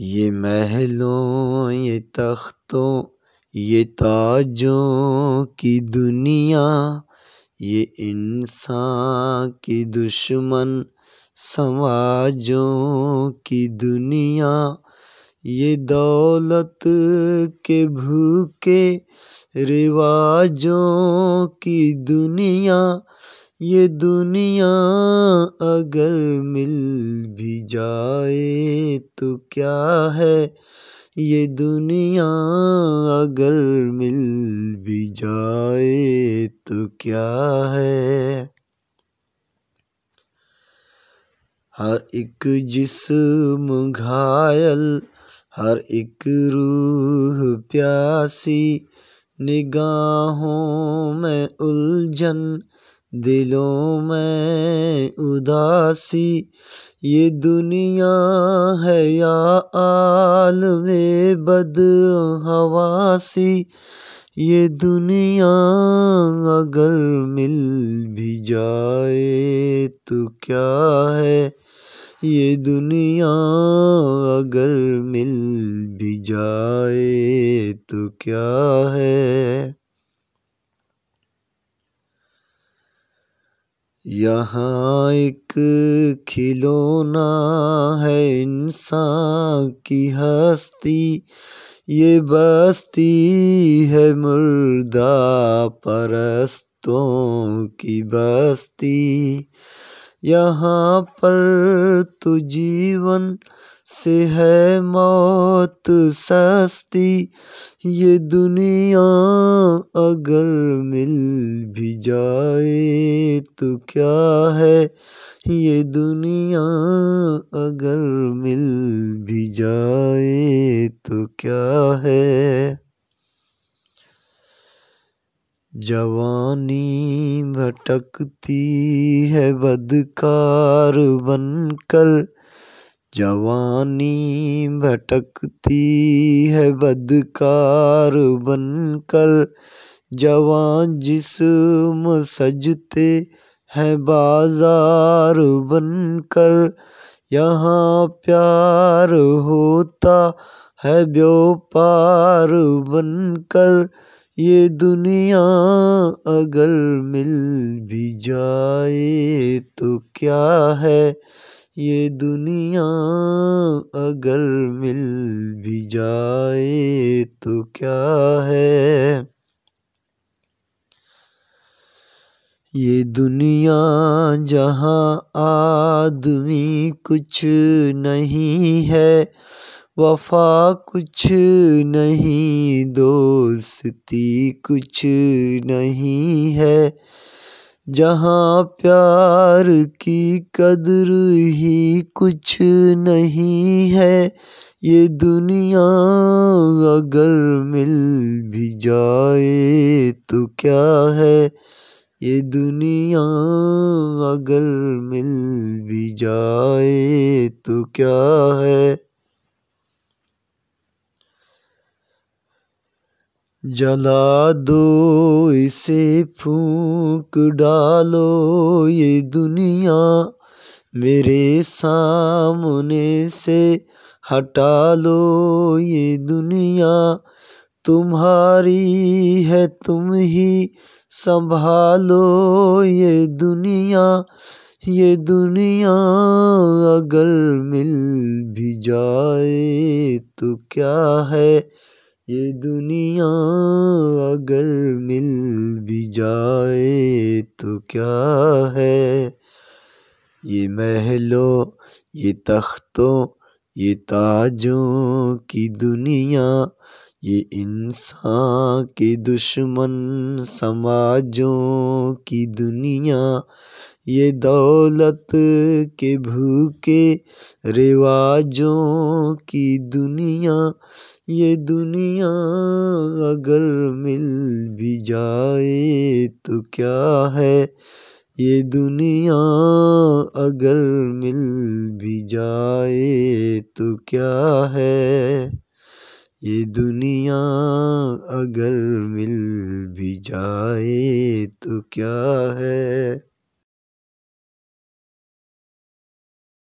یہ محلوں یہ تختوں یہ تاجوں کی دنیا، یہ انسان کی دشمن سماجوں کی دنیا، یہ دولت کے بھوکے رواجوں کی دنیا، یہ دنیا اگر مل بھی جائے تو کیا ہے، یہ دنیا اگر مل بھی جائے تو کیا ہے۔ ہر ایک جسم گھائل، ہر ایک روح پیاسی، نگاہوں میں الجھن دلوں میں اداسی، یہ دنیا ہے یا عالم بدحواسی، یہ دنیا اگر مل بھی جائے تو کیا ہے، یہ دنیا اگر مل بھی جائے تو کیا ہے۔ یہاں ایک کھلونا ہے انسان کی ہستی، یہ بستی ہے مردہ پرستوں کی بستی، یہاں پر تو جیون سے ہے موت سستی، یہ دنیا اگر مل بھی جائے تو کیا ہے، یہ دنیا اگر مل بھی جائے تو کیا ہے۔ جوانی بھٹکتی ہے بدکار بن کر، جوانی بھٹکتی ہے بدکار بن کر، جوان جسم سجتے ہیں بازار بن کر، یہاں پیار ہوتا ہے بیوپار بن کر، یہ دنیا اگر مل بھی جائے تو کیا ہے، یہ دنیا اگر مل بھی جائے تو کیا ہے۔ یہ دنیا جہاں آدمی کچھ نہیں ہے، وفا کچھ نہیں، دوستی کچھ نہیں ہے، جہاں پیار کی قدر ہی کچھ نہیں ہے، یہ دنیا اگر مل بھی جائے تو کیا ہے، یہ دنیا اگر مل بھی جائے تو کیا ہے۔ جلا دو اسے پھونک ڈالو یہ دنیا، میرے سامنے سے ہٹا لو یہ دنیا، تمہاری ہے تم ہی سنبھالو یہ دنیا، یہ دنیا اگر مل بھی جائے تو کیا ہے، یہ دنیا اگر مل بھی جائے تو کیا ہے۔ یہ محلوں یہ تختوں یہ تاجوں کی دنیا، یہ انسان کے دشمن سماجوں کی دنیا، یہ دولت کے بھوکے رواجوں کی دنیا، یہ دنیا اگر مل بھی جائے تو کیا ہے، یہ دنیا اگر مل بھی جائے تو کیا ہے، یہ دنیا اگر مل بھی جائے تو کیا ہے۔